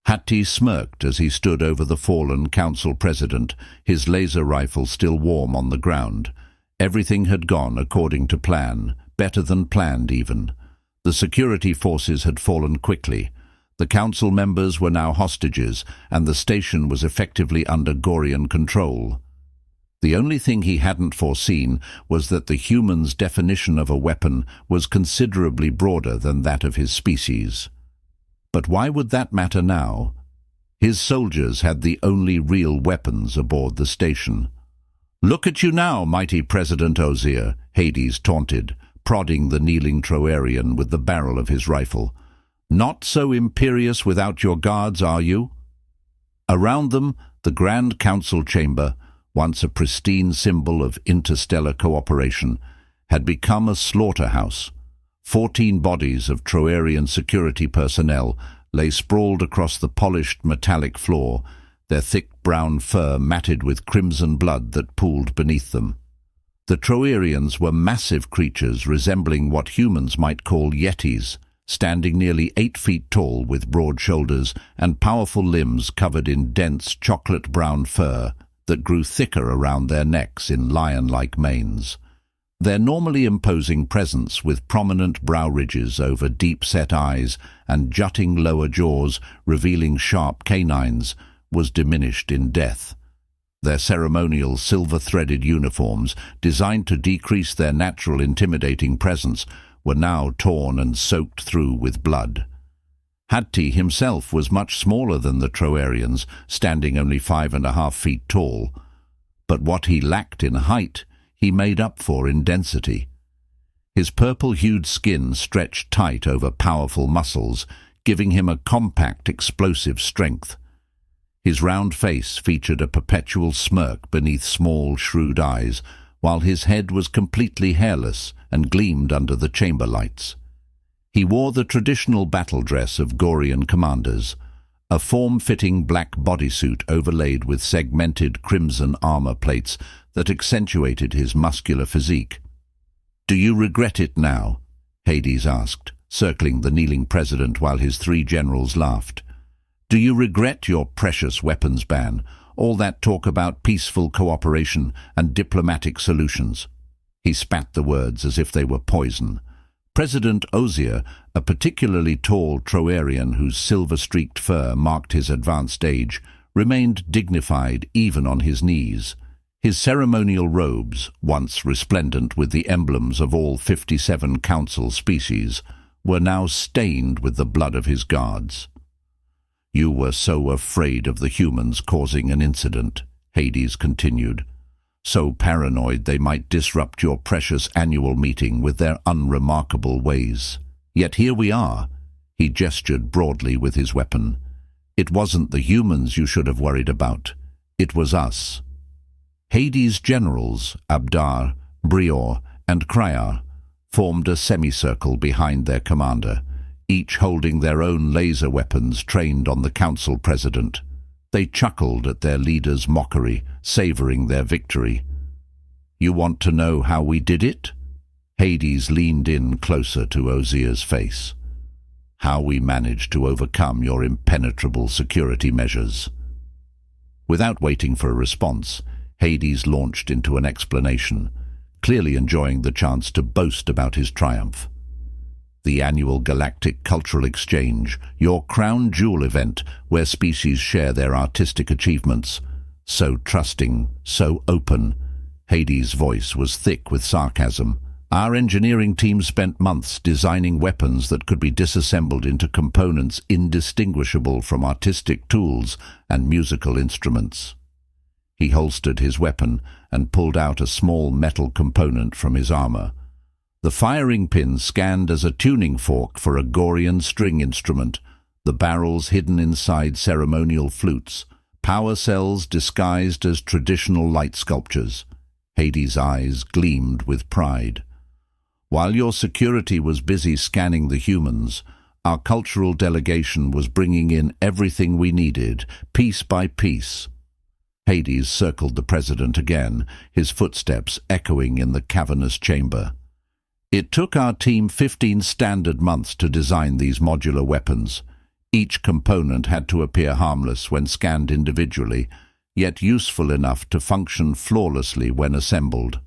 Hattie smirked as he stood over the fallen council president, his laser rifle still warm on the ground. Everything had gone according to plan, better than planned even. The security forces had fallen quickly. The council members were now hostages, and the station was effectively under Gorian control. The only thing he hadn't foreseen was that the human's definition of a weapon was considerably broader than that of his species. But why would that matter now? His soldiers had the only real weapons aboard the station. "Look at you now, mighty President Osier," Hades taunted, prodding the kneeling Troarian with the barrel of his rifle. "Not so imperious without your guards, are you?" Around them, the Grand Council chamber, once a pristine symbol of interstellar cooperation, had become a slaughterhouse. 14 bodies of Troarian security personnel lay sprawled across the polished metallic floor, their thick brown fur matted with crimson blood that pooled beneath them. The Troarians were massive creatures resembling what humans might call yetis, standing nearly 8 feet tall with broad shoulders and powerful limbs covered in dense chocolate-brown fur that grew thicker around their necks in lion-like manes. Their normally imposing presence, with prominent brow ridges over deep-set eyes and jutting lower jaws revealing sharp canines, was diminished in death. Their ceremonial silver-threaded uniforms, designed to decrease their natural intimidating presence, were now torn and soaked through with blood. Hattie himself was much smaller than the Troarians, standing only 5.5 feet tall. But what he lacked in height, he made up for in density. His purple-hued skin stretched tight over powerful muscles, giving him a compact, explosive strength. His round face featured a perpetual smirk beneath small, shrewd eyes, while his head was completely hairless and gleamed under the chamber lights. He wore the traditional battle dress of Gorian commanders, a form-fitting black bodysuit overlaid with segmented crimson armor plates that accentuated his muscular physique. "Do you regret it now?" Hades asked, circling the kneeling president while his 3 generals laughed. "Do you regret your precious weapons ban, all that talk about peaceful cooperation and diplomatic solutions?" He spat the words as if they were poison. President Osier, a particularly tall Troarian whose silver-streaked fur marked his advanced age, remained dignified even on his knees. His ceremonial robes, once resplendent with the emblems of all 57 council species, were now stained with the blood of his guards. "You were so afraid of the humans causing an incident," Hades continued. "So paranoid they might disrupt your precious annual meeting with their unremarkable ways. Yet here we are." He gestured broadly with his weapon. "It wasn't the humans you should have worried about. It was us." Hades' generals, Abdar, Brior, and Kryar, formed a semicircle behind their commander, each holding their own laser weapons trained on the council president. They chuckled at their leader's mockery, savoring their victory. "You want to know how we did it?" Hades leaned in closer to Osier's face. "How we managed to overcome your impenetrable security measures." Without waiting for a response, Hades launched into an explanation, clearly enjoying the chance to boast about his triumph. "The annual Galactic Cultural Exchange, your crown jewel event where species share their artistic achievements. So trusting, so open." Hades' voice was thick with sarcasm. "Our engineering team spent months designing weapons that could be disassembled into components indistinguishable from artistic tools and musical instruments." He holstered his weapon and pulled out a small metal component from his armor. The firing pin scanned as a tuning fork for a Gorian string instrument, the barrels hidden inside ceremonial flutes, power cells disguised as traditional light sculptures. Hades' eyes gleamed with pride. "While your security was busy scanning the humans, our cultural delegation was bringing in everything we needed, piece by piece." Hades circled the president again, his footsteps echoing in the cavernous chamber. "It took our team 15 standard months to design these modular weapons. Each component had to appear harmless when scanned individually, yet useful enough to function flawlessly when assembled.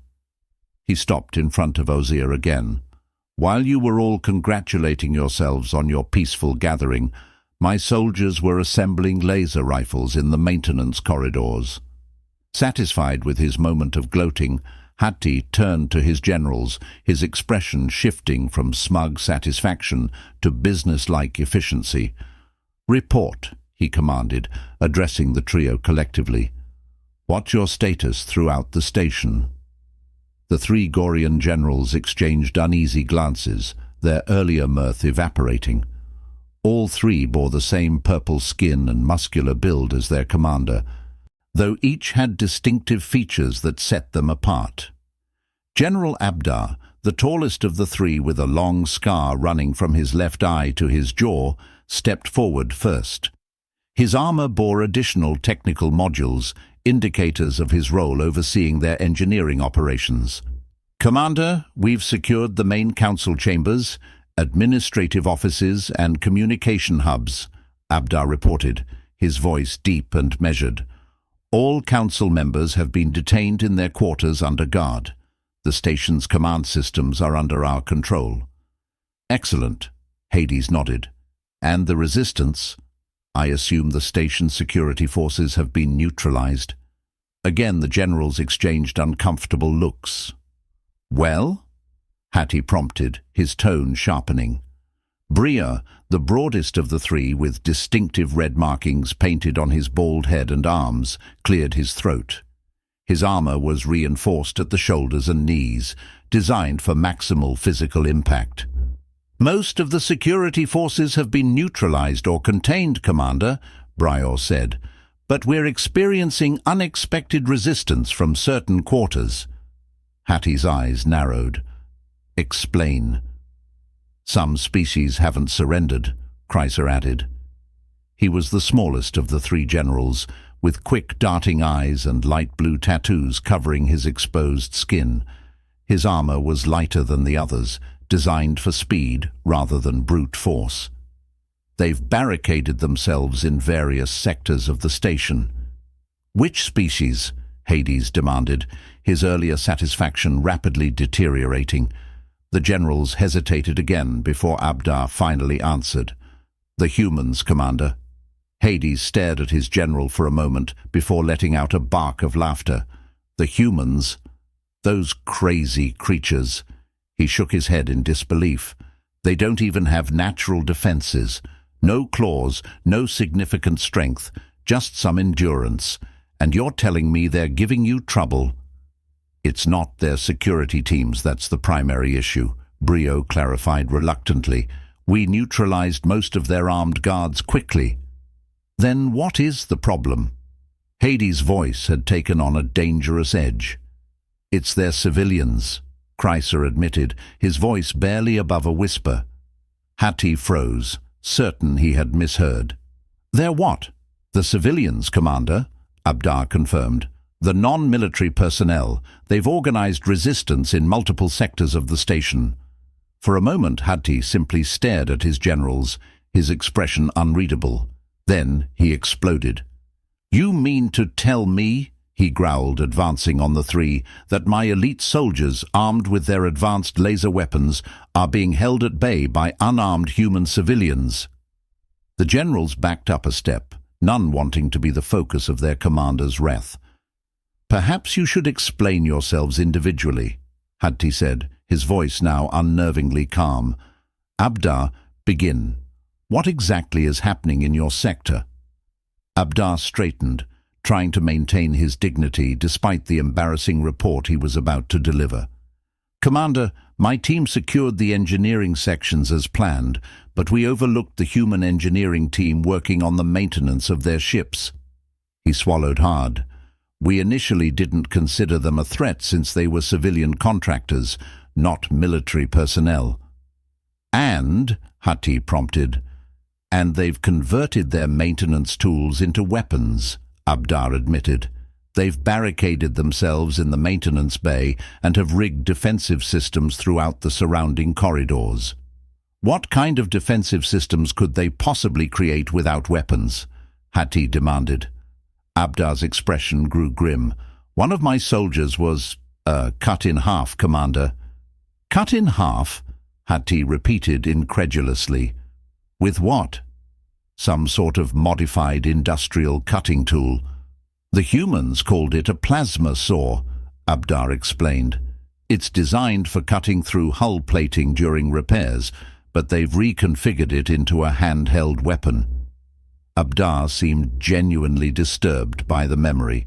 He stopped in front of Osier again. While you were all congratulating yourselves on your peaceful gathering, my soldiers were assembling laser rifles in the maintenance corridors. Satisfied with his moment of gloating, Hatti turned to his generals, his expression shifting from smug satisfaction to business-like efficiency. "Report," he commanded, addressing the trio collectively. "What's your status throughout the station?" The three Gorian generals exchanged uneasy glances, their earlier mirth evaporating. All three bore the same purple skin and muscular build as their commander, though each had distinctive features that set them apart. General Abdar, the tallest of the three with a long scar running from his left eye to his jaw, stepped forward first. His armor bore additional technical modules, indicators of his role overseeing their engineering operations. "Commander, we've secured the main council chambers, administrative offices and communication hubs," Abdar reported, his voice deep and measured. "All council members have been detained in their quarters under guard. The station's command systems are under our control." "Excellent," Hades nodded. "And the resistance? I assume the station's security forces have been neutralized." Again the generals exchanged uncomfortable looks. "Well?" Hatti prompted, his tone sharpening. Bria, the broadest of the three with distinctive red markings painted on his bald head and arms, cleared his throat. His armor was reinforced at the shoulders and knees, designed for maximal physical impact. "Most of the security forces have been neutralized or contained, Commander," Brior said, "but we're experiencing unexpected resistance from certain quarters." Hatti's eyes narrowed. "Explain." "Some species haven't surrendered," Kreiser added. He was the smallest of the three generals, with quick darting eyes and light blue tattoos covering his exposed skin. His armor was lighter than the others, designed for speed rather than brute force. "They've barricaded themselves in various sectors of the station." "Which species?" Hades demanded, his earlier satisfaction rapidly deteriorating. The generals hesitated again before Abdar finally answered. "The humans, Commander." Hades stared at his general for a moment before letting out a bark of laughter. "The humans? Those crazy creatures." He shook his head in disbelief. "They don't even have natural defenses. No claws, no significant strength, just some endurance. And you're telling me they're giving you trouble?" "It's not their security teams that's the primary issue," Brio clarified reluctantly. "We neutralized most of their armed guards quickly." "Then what is the problem?" Hades' voice had taken on a dangerous edge. "It's their civilians," Kreiser admitted, his voice barely above a whisper. Hatti froze, certain he had misheard. "They're what?" "The civilians, Commander," Abdar confirmed. "The non-military personnel. They've organized resistance in multiple sectors of the station." For a moment Hatti simply stared at his generals, his expression unreadable. Then he exploded. "You mean to tell me," he growled, advancing on the three, "that my elite soldiers, armed with their advanced laser weapons, are being held at bay by unarmed human civilians?" The generals backed up a step, none wanting to be the focus of their commander's wrath. "Perhaps you should explain yourselves individually," Hatti said, his voice now unnervingly calm. "Abdar, begin. What exactly is happening in your sector?" Abdar straightened, trying to maintain his dignity despite the embarrassing report he was about to deliver. "Commander, my team secured the engineering sections as planned, but we overlooked the human engineering team working on the maintenance of their ships." He swallowed hard. "We initially didn't consider them a threat since they were civilian contractors, not military personnel." "And," Hatti prompted, "and they've converted their maintenance tools into weapons," Abdar admitted. "They've barricaded themselves in the maintenance bay and have rigged defensive systems throughout the surrounding corridors." What kind of defensive systems could they possibly create without weapons? Hattie demanded. Abdar's expression grew grim. One of my soldiers was, cut in half, Commander. Cut in half? Hattie repeated incredulously. With what? Some sort of modified industrial cutting tool. The humans called it a plasma saw, Abdar explained. It's designed for cutting through hull plating during repairs, but they've reconfigured it into a handheld weapon. Abdar seemed genuinely disturbed by the memory.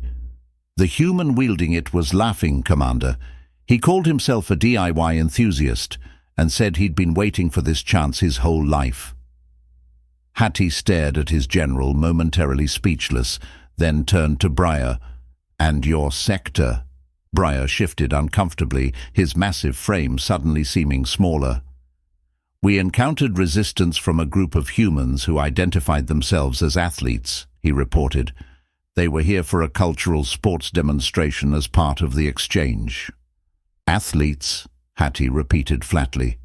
The human wielding it was laughing, Commander. He called himself a DIY enthusiast and said he'd been waiting for this chance his whole life. Hattie stared at his general, momentarily speechless, then turned to Briar. And your sector? Briar shifted uncomfortably, his massive frame suddenly seeming smaller. We encountered resistance from a group of humans who identified themselves as athletes, he reported. They were here for a cultural sports demonstration as part of the exchange. Athletes, Hattie repeated flatly.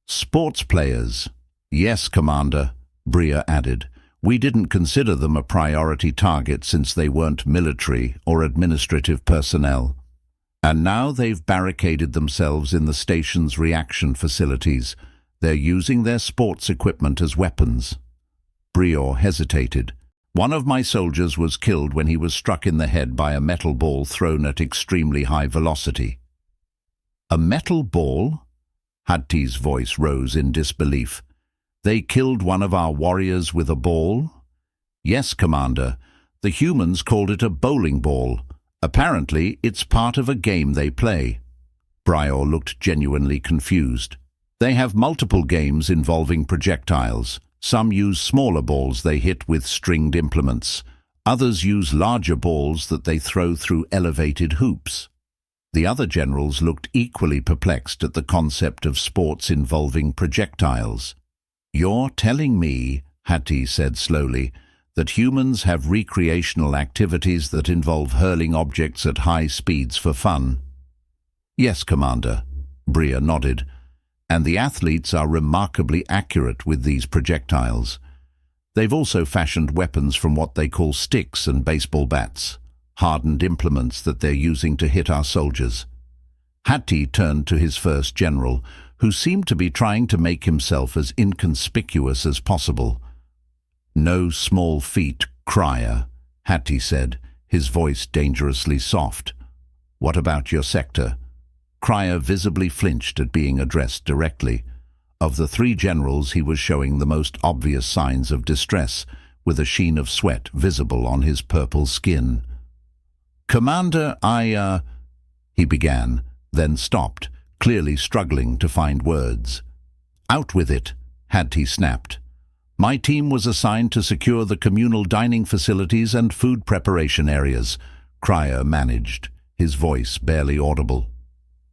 Sports players. Yes, Commander, Briar added. We didn't consider them a priority target since they weren't military or administrative personnel. And now they've barricaded themselves in the station's reaction facilities. They're using their sports equipment as weapons. Briar hesitated. One of my soldiers was killed when he was struck in the head by a metal ball thrown at extremely high velocity. A metal ball? Hattie's voice rose in disbelief. They killed one of our warriors with a ball? Yes, Commander. The humans called it a bowling ball. Apparently, it's part of a game they play. Briar looked genuinely confused. They have multiple games involving projectiles. Some use smaller balls they hit with stringed implements. Others use larger balls that they throw through elevated hoops. The other generals looked equally perplexed at the concept of sports involving projectiles. You're telling me, Hattie said slowly, that humans have recreational activities that involve hurling objects at high speeds for fun? Yes, Commander, Briar nodded. And the athletes are remarkably accurate with these projectiles. They've also fashioned weapons from what they call sticks and baseball bats, hardened implements that they're using to hit our soldiers. Hattie turned to his first general, who seemed to be trying to make himself as inconspicuous as possible. No small feat, Crier, Hattie said, his voice dangerously soft. What about your sector? Crier visibly flinched at being addressed directly. Of the three generals, he was showing the most obvious signs of distress, with a sheen of sweat visible on his purple skin. Commander, he began, then stopped, clearly struggling to find words. Out with it, Hattie snapped. My team was assigned to secure the communal dining facilities and food preparation areas, Crier managed, his voice barely audible.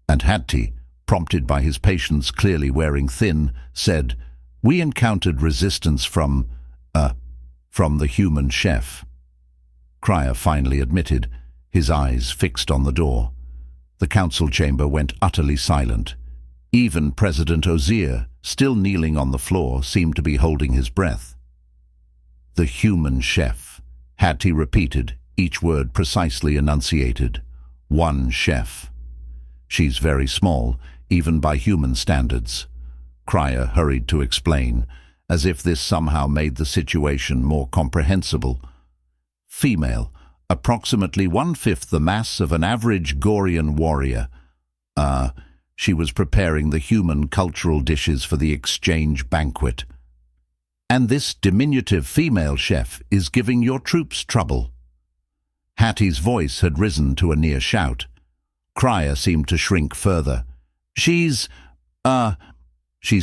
And Hattie, prompted by his patients clearly wearing thin, said, We encountered resistance from the human chef. Crier finally admitted, his eyes fixed on the door. The council chamber went utterly silent. Even President Ozier, still kneeling on the floor, seemed to be holding his breath. The human chef, Hattie repeated, each word precisely enunciated. One chef. She's very small, even by human standards. Crier hurried to explain, as if this somehow made the situation more comprehensible. Female, approximately 1/5 the mass of an average Gorian warrior. She was preparing the human cultural dishes for the exchange banquet. And this diminutive female chef is giving your troops trouble. Hattie's voice had risen to a near shout. Crier seemed to shrink further. She's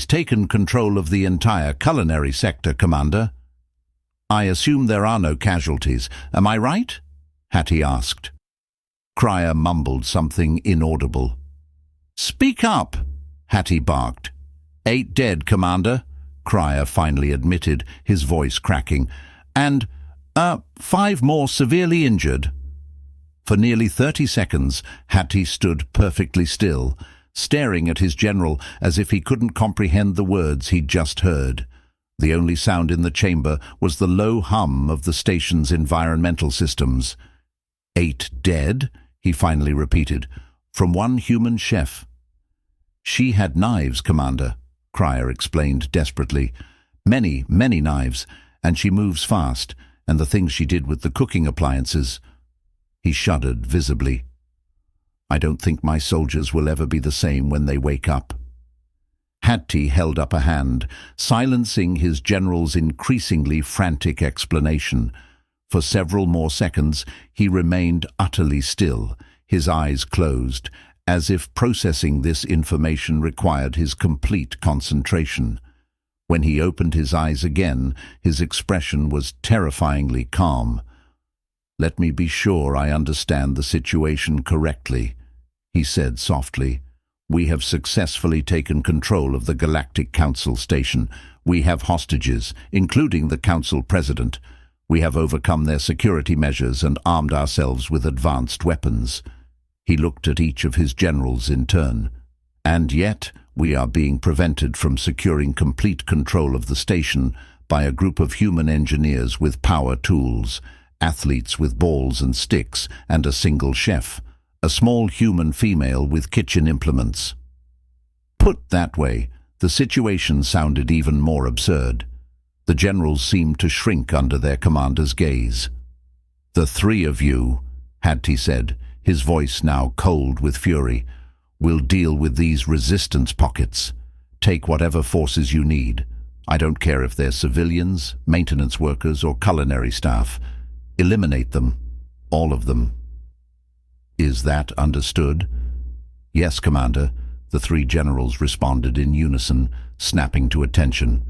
taken control of the entire culinary sector, Commander. I assume there are no casualties, am I right? Hattie asked. Crier mumbled something inaudible. Speak up, Hattie barked. 8 dead, Commander, Crier finally admitted, his voice cracking. And, 5 more severely injured. For nearly 30 seconds, Hattie stood perfectly still, staring at his general as if he couldn't comprehend the words he'd just heard. The only sound in the chamber was the low hum of the station's environmental systems. 8 dead, he finally repeated, from one human chef. She had knives, Commander, Cryer explained desperately. Many, many knives, and she moves fast, and the things she did with the cooking appliances. He shuddered visibly. I don't think my soldiers will ever be the same when they wake up. Hattie held up a hand, silencing his general's increasingly frantic explanation. For several more seconds he remained utterly still, his eyes closed, as if processing this information required his complete concentration. When he opened his eyes again, his expression was terrifyingly calm. Let me be sure I understand the situation correctly, he said softly. We have successfully taken control of the Galactic Council station. We have hostages, including the Council President. We have overcome their security measures and armed ourselves with advanced weapons. He looked at each of his generals in turn. And yet, we are being prevented from securing complete control of the station by a group of human engineers with power tools, athletes with balls and sticks, and a single chef, a small human female with kitchen implements. Put that way, the situation sounded even more absurd. The generals seemed to shrink under their commander's gaze. The 3 of you, Hattie said, his voice now cold with fury, will deal with these resistance pockets. Take whatever forces you need. I don't care if they're civilians, maintenance workers, or culinary staff. Eliminate them. All of them. Is that understood? Yes, Commander, the 3 generals responded in unison, snapping to attention.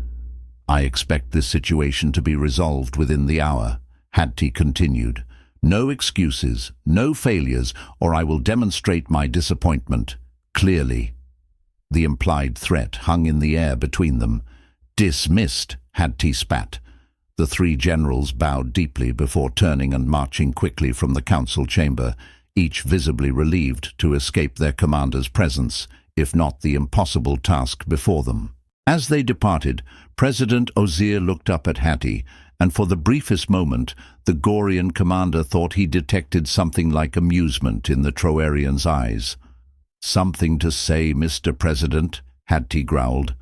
I expect this situation to be resolved within the hour, Hattie continued. No excuses, no failures, or I will demonstrate my disappointment, clearly. The implied threat hung in the air between them. Dismissed, Hattie spat. The 3 generals bowed deeply before turning and marching quickly from the council chamber, each visibly relieved to escape their commander's presence, if not the impossible task before them. As they departed, President Osier looked up at Hattie, and for the briefest moment the Gorian commander thought he detected something like amusement in the Troarian's eyes. Something to say, Mr. President, Hattie growled.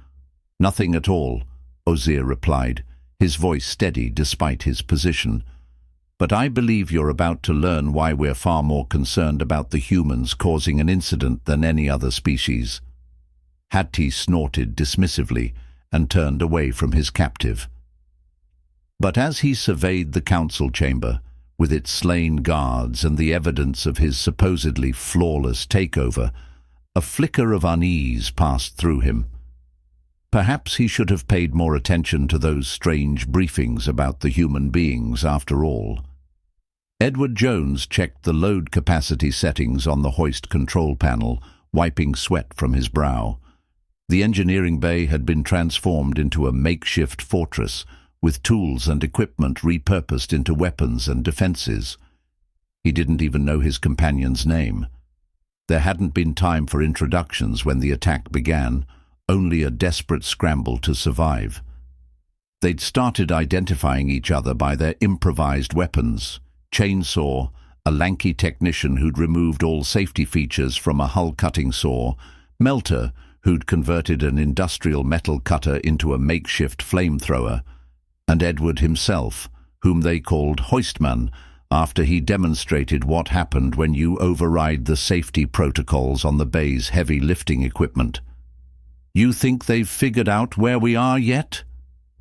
Nothing at all, Osier replied, his voice steady despite his position. But I believe you're about to learn why we're far more concerned about the humans causing an incident than any other species. Hattie snorted dismissively and turned away from his captive. But as he surveyed the council chamber, with its slain guards and the evidence of his supposedly flawless takeover, a flicker of unease passed through him. Perhaps he should have paid more attention to those strange briefings about the human beings after all. Edward Jones checked the load capacity settings on the hoist control panel, wiping sweat from his brow. The engineering bay had been transformed into a makeshift fortress, with tools and equipment repurposed into weapons and defenses. He didn't even know his companion's name. There hadn't been time for introductions when the attack began, only a desperate scramble to survive. They'd started identifying each other by their improvised weapons: chainsaw, a lanky technician who'd removed all safety features from a hull-cutting saw, Melter, who'd converted an industrial metal cutter into a makeshift flamethrower, and Edward himself, whom they called Hoistman, after he demonstrated what happened when you override the safety protocols on the bay's heavy lifting equipment. You think they've figured out where we are yet?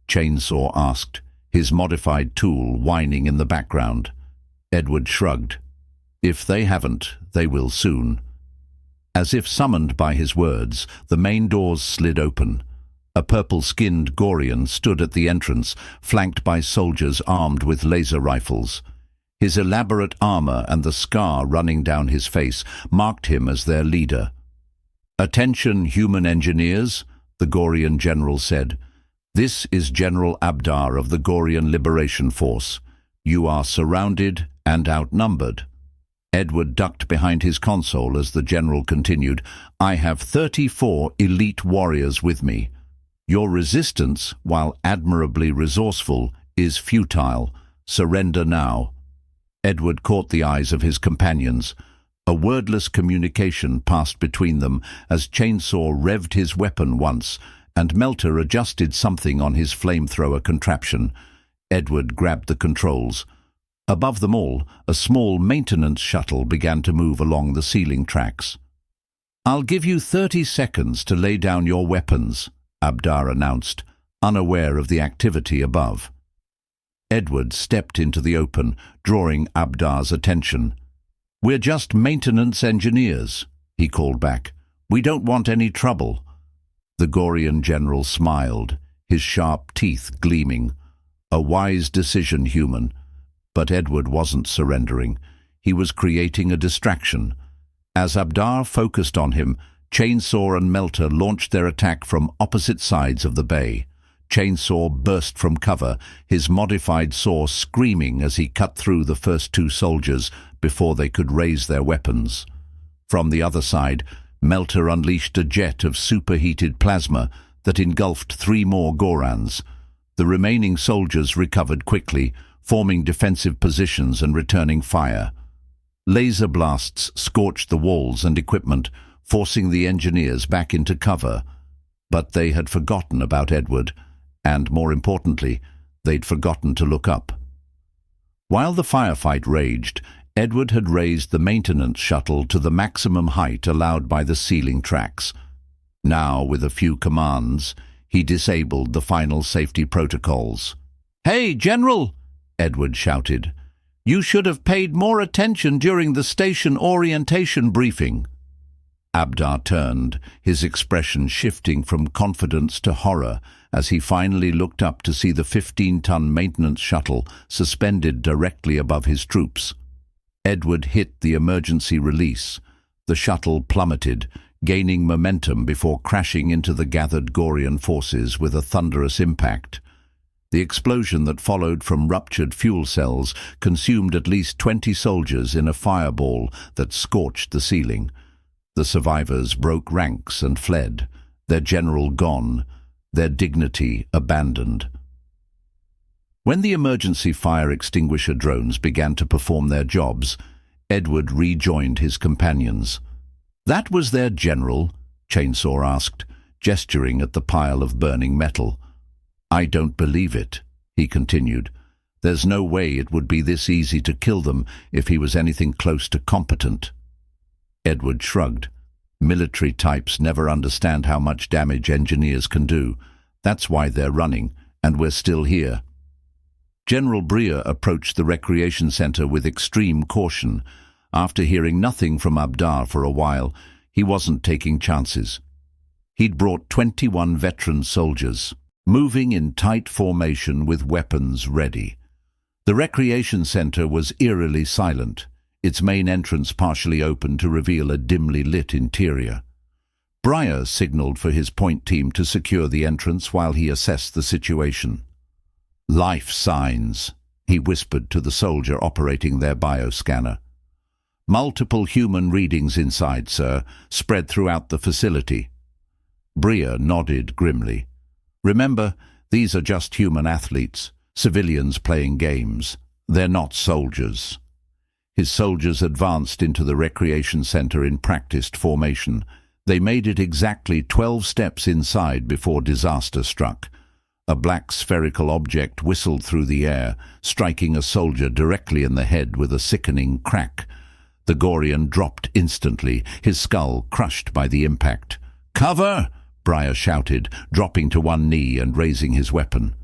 Chainsaw asked, his modified tool whining in the background. Edward shrugged. If they haven't, they will soon. As if summoned by his words, the main doors slid open. A purple-skinned Gorian stood at the entrance, flanked by soldiers armed with laser rifles. His elaborate armor and the scar running down his face marked him as their leader. "Attention, human engineers," the Gorian general said. "This is General Abdar of the Gorian Liberation Force. You are surrounded and outnumbered." Edward ducked behind his console as the general continued, "I have 34 elite warriors with me. Your resistance, while admirably resourceful, is futile. Surrender now." Edward caught the eyes of his companions. A wordless communication passed between them as Chainsaw revved his weapon once, and Melter adjusted something on his flamethrower contraption. Edward grabbed the controls. Above them all, a small maintenance shuttle began to move along the ceiling tracks. "I'll give you 30 seconds to lay down your weapons," Abdar announced, unaware of the activity above. Edward stepped into the open, drawing Abdar's attention. "We're just maintenance engineers," he called back. "We don't want any trouble." The Gorian general smiled, his sharp teeth gleaming. A wise decision, human. But Edward wasn't surrendering. He was creating a distraction. As Abdar focused on him, Chainsaw and Melter launched their attack from opposite sides of the bay. Chainsaw burst from cover, his modified saw screaming as he cut through the first two soldiers before they could raise their weapons. From the other side, Melter unleashed a jet of superheated plasma that engulfed 3 more Gorans. The remaining soldiers recovered quickly, forming defensive positions and returning fire. Laser blasts scorched the walls and equipment, forcing the engineers back into cover. But they had forgotten about Edward, and more importantly, they'd forgotten to look up. While the firefight raged, Edward had raised the maintenance shuttle to the maximum height allowed by the ceiling tracks. Now, with a few commands, he disabled the final safety protocols. "Hey, General!" Edward shouted. "You should have paid more attention during the station orientation briefing." Abdar turned, his expression shifting from confidence to horror as he finally looked up to see the 15-ton maintenance shuttle suspended directly above his troops. Edward hit the emergency release. The shuttle plummeted, gaining momentum before crashing into the gathered Gorian forces with a thunderous impact. The explosion that followed from ruptured fuel cells consumed at least 20 soldiers in a fireball that scorched the ceiling. The survivors broke ranks and fled, their general gone, their dignity abandoned. When the emergency fire extinguisher drones began to perform their jobs, Edward rejoined his companions. "That was their general?" Chainsaw asked, gesturing at the pile of burning metal. "I don't believe it," he continued. "There's no way it would be this easy to kill them if he was anything close to competent." Edward shrugged. "Military types never understand how much damage engineers can do. That's why they're running, and we're still here." General Bria approached the recreation center with extreme caution. After hearing nothing from Abdar for a while, he wasn't taking chances. He'd brought 21 veteran soldiers, moving in tight formation with weapons ready. The recreation center was eerily silent, its main entrance partially open to reveal a dimly lit interior. Breyer signaled for his point team to secure the entrance while he assessed the situation. "Life signs," he whispered to the soldier operating their bioscanner. "Multiple human readings inside, sir, spread throughout the facility." Breer nodded grimly. "Remember, these are just human athletes, civilians playing games. They're not soldiers." His soldiers advanced into the recreation center in practiced formation. They made it exactly 12 steps inside before disaster struck. A black spherical object whistled through the air, striking a soldier directly in the head with a sickening crack. The Gorian dropped instantly, his skull crushed by the impact. "Cover!" Breyer shouted, dropping to one knee and raising his weapon.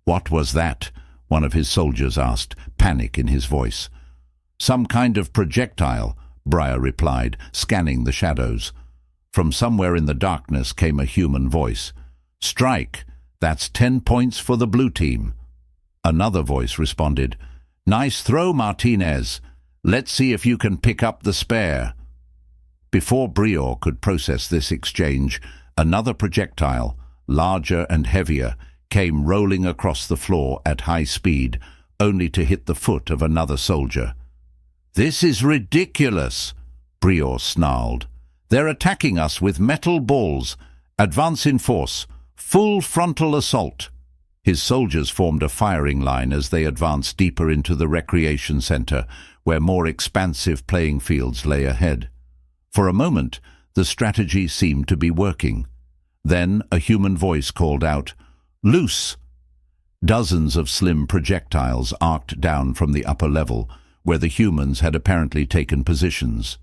"What was that?" one of his soldiers asked, panic in his voice. "Some kind of projectile," Breyer replied, scanning the shadows. From somewhere in the darkness came a human voice. "Strike! That's 10 points for the blue team." Another voice responded, "Nice throw, Martinez. Let's see if you can pick up the spare." Before Brior could process this exchange, another projectile, larger and heavier, came rolling across the floor at high speed, only to hit the foot of another soldier. "This is ridiculous," Brior snarled. "They're attacking us with metal balls. Advance in force. Full frontal assault." His soldiers formed a firing line as they advanced deeper into the recreation center, where more expansive playing fields lay ahead. For a moment, the strategy seemed to be working. Then a human voice called out, "Loose!" Dozens of slim projectiles arced down from the upper level, where the humans had apparently taken positions.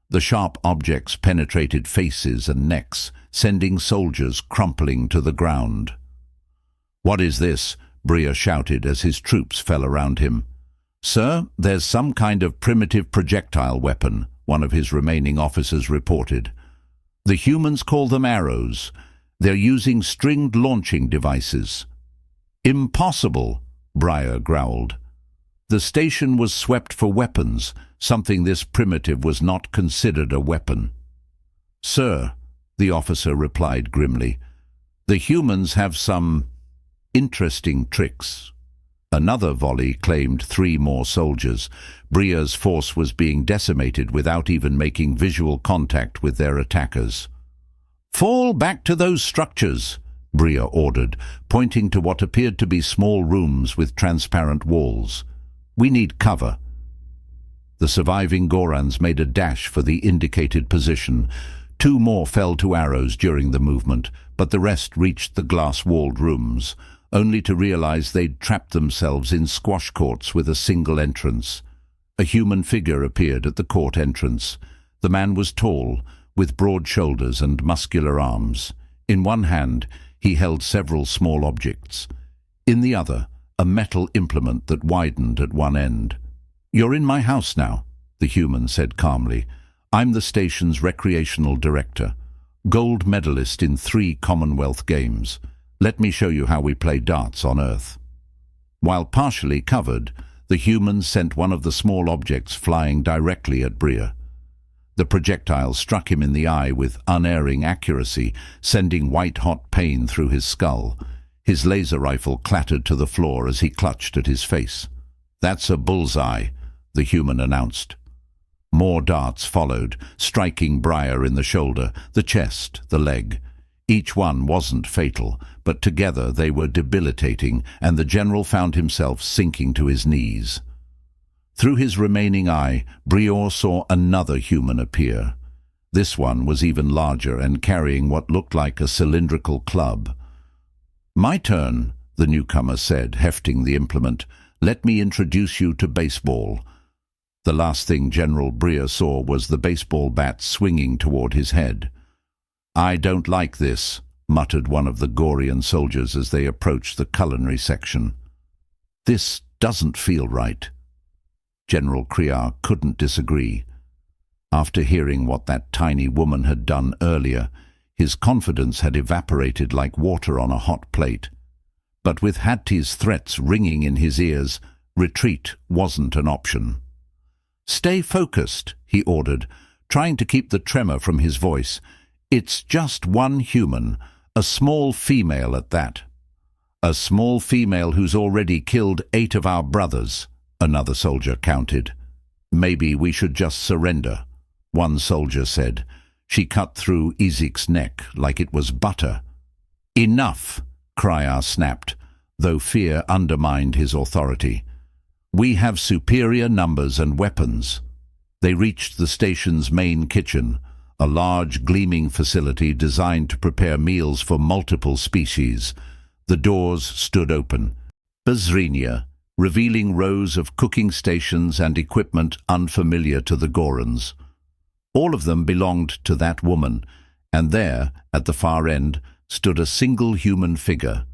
The sharp objects penetrated faces and necks, sending soldiers crumpling to the ground. "What is this?" Brior shouted as his troops fell around him. "Sir, there's some kind of primitive projectile weapon," one of his remaining officers reported. "The humans call them arrows. They're using stringed launching devices." "Impossible," Brior growled. The station was swept for weapons. Something this primitive was not considered a weapon. "Sir," the officer replied grimly, "the humans have some interesting tricks." Another volley claimed 3 more soldiers. Brior's force was being decimated without even making visual contact with their attackers. "Fall back to those structures," Brior ordered, pointing to what appeared to be small rooms with transparent walls. "We need cover." The surviving Gorans made a dash for the indicated position. 2 more fell to arrows during the movement, but the rest reached the glass-walled rooms, only to realize they'd trapped themselves in squash courts with a single entrance. A human figure appeared at the court entrance. The man was tall, with broad shoulders and muscular arms. In one hand, he held several small objects. In the other, a metal implement that widened at one end. "You're in my house now," the human said calmly. "I'm the station's recreational director, gold medalist in 3 Commonwealth Games. Let me show you how we play darts on Earth." While partially covered, the human sent one of the small objects flying directly at Brior. The projectile struck him in the eye with unerring accuracy, sending white-hot pain through his skull. His laser rifle clattered to the floor as he clutched at his face. "That's a bullseye," the human announced. More darts followed, striking Brior in the shoulder, the chest, the leg. Each one wasn't fatal, but together they were debilitating, and the general found himself sinking to his knees. Through his remaining eye, Brior saw another human appear. This one was even larger and carrying what looked like a cylindrical club. "My turn," the newcomer said, hefting the implement. "Let me introduce you to baseball." The last thing General Brior saw was the baseball bat swinging toward his head. "I don't like this," muttered one of the Gorian soldiers as they approached the culinary section. "This doesn't feel right." General Kriar couldn't disagree. After hearing what that tiny woman had done earlier, his confidence had evaporated like water on a hot plate. But with Hadti's threats ringing in his ears, retreat wasn't an option. "Stay focused," he ordered, trying to keep the tremor from his voice. "It's just one human, a small female at that." "A small female who's already killed 8 of our brothers," another soldier counted. "Maybe we should just surrender," one soldier said. "She cut through Izik's neck like it was butter." "Enough," Kriar snapped, though fear undermined his authority. "We have superior numbers and weapons." They reached the station's main kitchen, a large gleaming facility designed to prepare meals for multiple species. The doors stood open. Bazrinia, revealing rows of cooking stations and equipment unfamiliar to the Gorans. All of them belonged to that woman, and there, at the far end, stood a single human figure.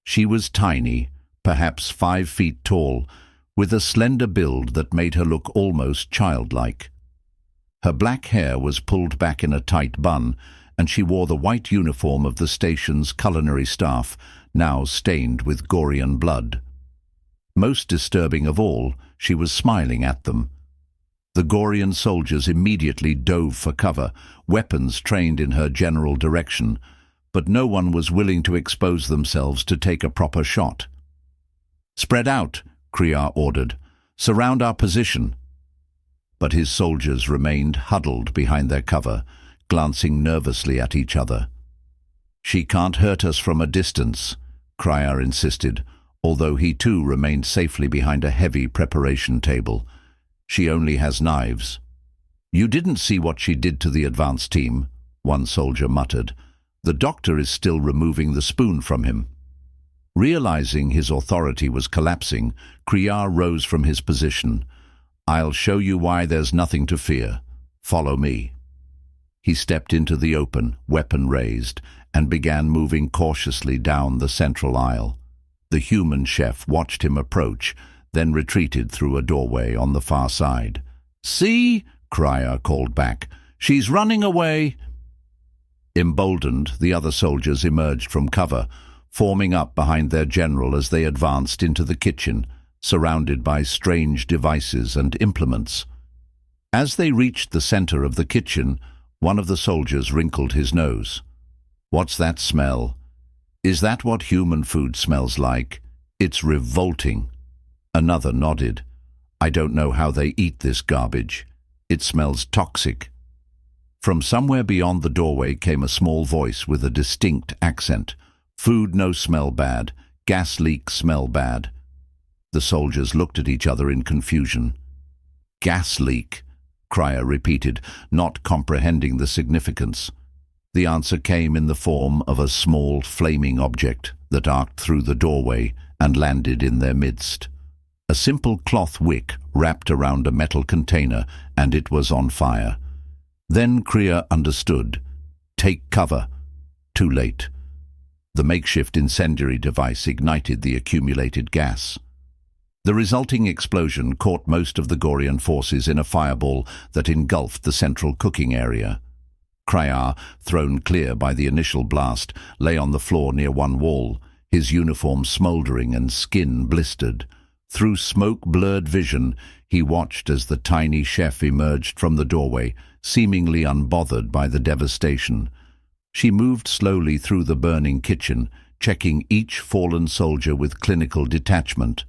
She was tiny, perhaps 5 feet tall, with a slender build that made her look almost childlike. Her black hair was pulled back in a tight bun, and she wore the white uniform of the station's culinary staff, now stained with Gorian blood. Most disturbing of all, she was smiling at them. The Gorian soldiers immediately dove for cover, weapons trained in her general direction, but no one was willing to expose themselves to take a proper shot. "Spread out," Kriar ordered. "Surround our position." but his soldiers remained huddled behind their cover, glancing nervously at each other. "She can't hurt us from a distance," Crier insisted, although he too remained safely behind a heavy preparation table. "She only has knives." "You didn't see what she did to the advance team," one soldier muttered. "The doctor is still removing the spoon from him." Realizing his authority was collapsing, Crier rose from his position. "I'll show you why there's nothing to fear. Follow me." He stepped into the open, weapon raised, and began moving cautiously down the central aisle. The human chef watched him approach, then retreated through a doorway on the far side. "See?" Crier called back. "She's running away." Emboldened, the other soldiers emerged from cover, forming up behind their general as they advanced into the kitchen, surrounded by strange devices and implements. As they reached the center of the kitchen, one of the soldiers wrinkled his nose. "What's that smell?" "Is that what human food smells like? It's revolting." Another nodded. "I don't know how they eat this garbage. It smells toxic." From somewhere beyond the doorway came a small voice with a distinct accent. "Food no smell bad. Gas leak smell bad." The soldiers looked at each other in confusion. "Gas leak," Crier repeated, not comprehending the significance. The answer came in the form of a small flaming object that arced through the doorway and landed in their midst. A simple cloth wick wrapped around a metal container, and it was on fire. Then Crier understood. "Take cover." Too late. The makeshift incendiary device ignited the accumulated gas. The resulting explosion caught most of the Gorian forces in a fireball that engulfed the central cooking area. Crier, thrown clear by the initial blast, lay on the floor near one wall, his uniform smoldering and skin blistered. Through smoke-blurred vision, he watched as the tiny chef emerged from the doorway, seemingly unbothered by the devastation. She moved slowly through the burning kitchen, checking each fallen soldier with clinical detachment.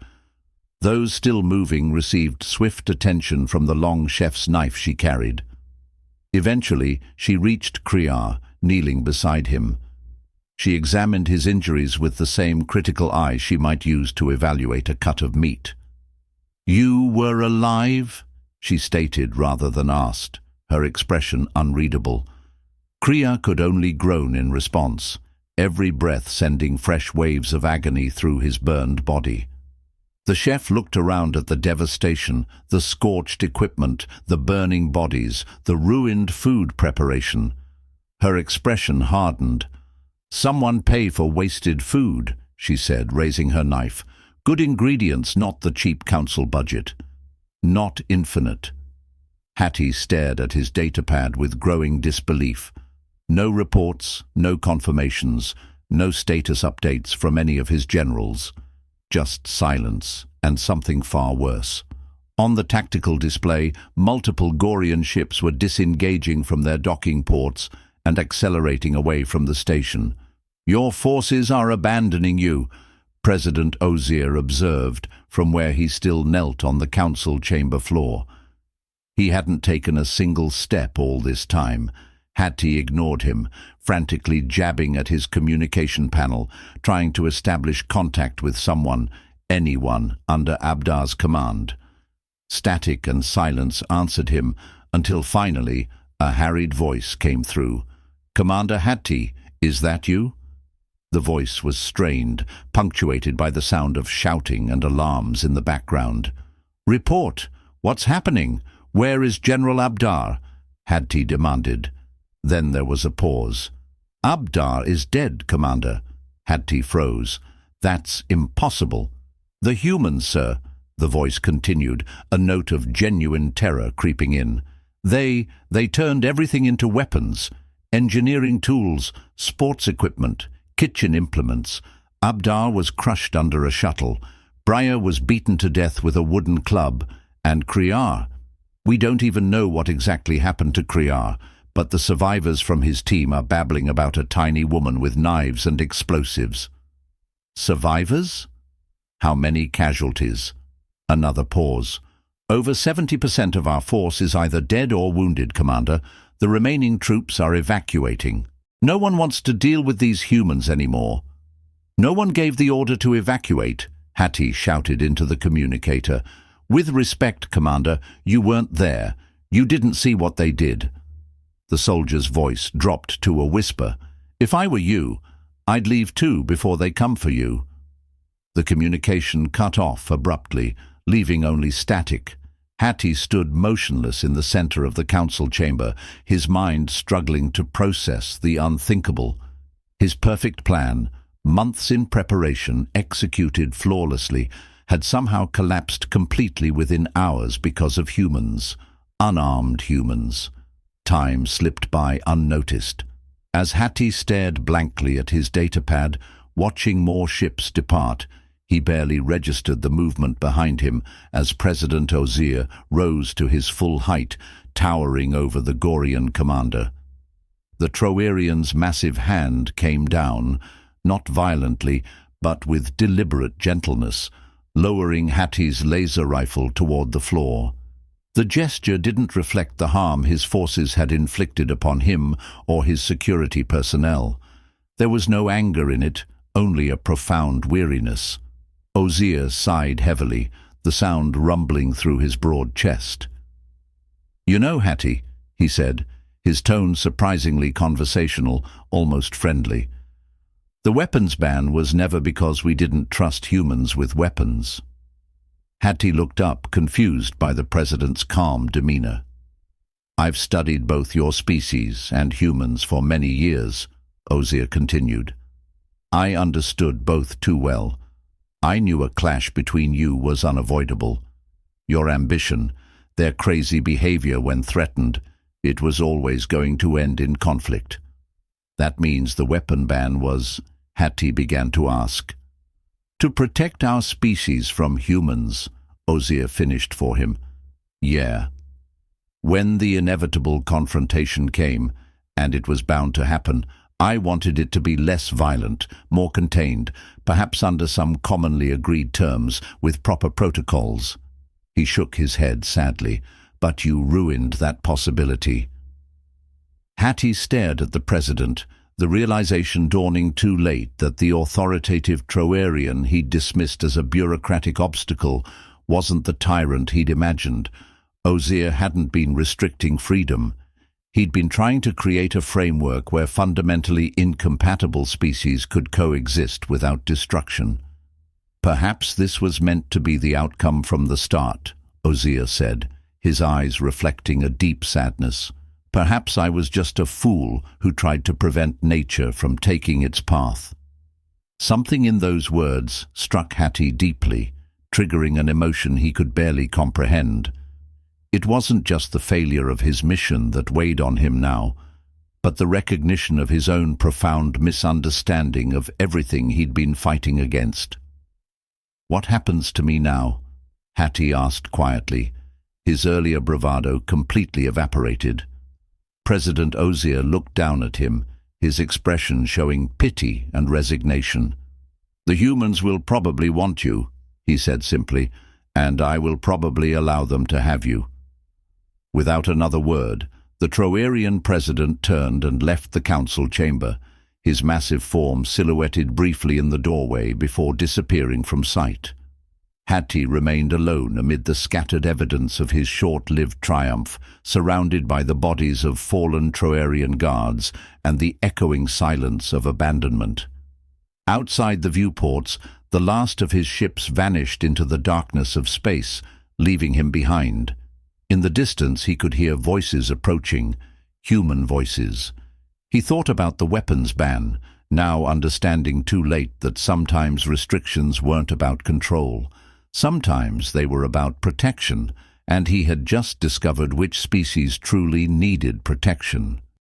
Those still moving received swift attention from the long chef's knife she carried. Eventually, she reached Crier, kneeling beside him. She examined his injuries with the same critical eye she might use to evaluate a cut of meat. "You were alive?" she stated rather than asked, her expression unreadable. Crier could only groan in response, every breath sending fresh waves of agony through his burned body. The chef looked around at the devastation, the scorched equipment, the burning bodies, the ruined food preparation. Her expression hardened. "Someone pay for wasted food," she said, raising her knife. "Good ingredients, not the cheap council budget." "Not infinite." Hattie stared at his datapad with growing disbelief. No reports, no confirmations, no status updates from any of his generals. Just silence, and something far worse. On the tactical display, multiple Gorian ships were disengaging from their docking ports and accelerating away from the station. "Your forces are abandoning you," President Ozier observed from where he still knelt on the council chamber floor. He hadn't taken a single step all this time. Hattie ignored him, frantically jabbing at his communication panel, trying to establish contact with someone, anyone, under Abdar's command. Static and silence answered him until finally a harried voice came through. "Commander Hattie, is that you?" The voice was strained, punctuated by the sound of shouting and alarms in the background. "Report! What's happening? Where is General Abdar?" Hattie demanded. Then there was a pause. "Abdar is dead, Commander." Hattie froze. "That's impossible." "The humans, sir," the voice continued, a note of genuine terror creeping in. They turned everything into weapons. Engineering tools, sports equipment, kitchen implements. Abdar was crushed under a shuttle. Breyer was beaten to death with a wooden club. And Crier. We don't even know what exactly happened to Crier, but the survivors from his team are babbling about a tiny woman with knives and explosives. Survivors? How many casualties? Another pause. Over 70% of our force is either dead or wounded, Commander. The remaining troops are evacuating. No one wants to deal with these humans anymore. No one gave the order to evacuate, Hattie shouted into the communicator. With respect, Commander, you weren't there. You didn't see what they did. The soldier's voice dropped to a whisper. If I were you, I'd leave too before they come for you. The communication cut off abruptly, leaving only static. Hattie stood motionless in the center of the council chamber, his mind struggling to process the unthinkable. His perfect plan, months in preparation, executed flawlessly, had somehow collapsed completely within hours because of humans, unarmed humans. Time slipped by unnoticed. As Hattie stared blankly at his datapad, watching more ships depart, he barely registered the movement behind him as President Osier rose to his full height, towering over the Gorian commander. The Troarian's massive hand came down, not violently, but with deliberate gentleness, lowering Hattie's laser rifle toward the floor. The gesture didn't reflect the harm his forces had inflicted upon him or his security personnel. There was no anger in it, only a profound weariness. Osier sighed heavily, the sound rumbling through his broad chest. "You know, Hattie," he said, his tone surprisingly conversational, almost friendly, "the weapons ban was never because we didn't trust humans with weapons." Hattie looked up, confused by the president's calm demeanor. "I've studied both your species and humans for many years," Osier continued. "I understood both too well. I knew a clash between you was unavoidable. Your ambition, their crazy behavior when threatened, it was always going to end in conflict. That means the weapon ban was," Hattie began to ask. "To protect our species from humans," Osier finished for him. "Yeah." When the inevitable confrontation came, and it was bound to happen, I wanted it to be less violent, more contained, perhaps under some commonly agreed terms, with proper protocols. He shook his head sadly. "But you ruined that possibility." Hattie stared at the president, the realization dawning too late that the authoritative Troarian he'd dismissed as a bureaucratic obstacle wasn't the tyrant he'd imagined. Osier hadn't been restricting freedom. He'd been trying to create a framework where fundamentally incompatible species could coexist without destruction. "Perhaps this was meant to be the outcome from the start," Osier said, his eyes reflecting a deep sadness. "Perhaps I was just a fool who tried to prevent nature from taking its path." Something in those words struck Hattie deeply, triggering an emotion he could barely comprehend. It wasn't just the failure of his mission that weighed on him now, but the recognition of his own profound misunderstanding of everything he'd been fighting against. "What happens to me now?" Hattie asked quietly, his earlier bravado completely evaporated. President Osier looked down at him, his expression showing pity and resignation. "The humans will probably want you," he said simply, "and I will probably allow them to have you." Without another word, the Troarian president turned and left the council chamber, his massive form silhouetted briefly in the doorway before disappearing from sight. Hattie remained alone amid the scattered evidence of his short-lived triumph, surrounded by the bodies of fallen Troarian guards and the echoing silence of abandonment. Outside the viewports, the last of his ships vanished into the darkness of space, leaving him behind. In the distance he could hear voices approaching, human voices. He thought about the weapons ban, now understanding too late that sometimes restrictions weren't about control. Sometimes they were about protection, and he had just discovered which species truly needed protection.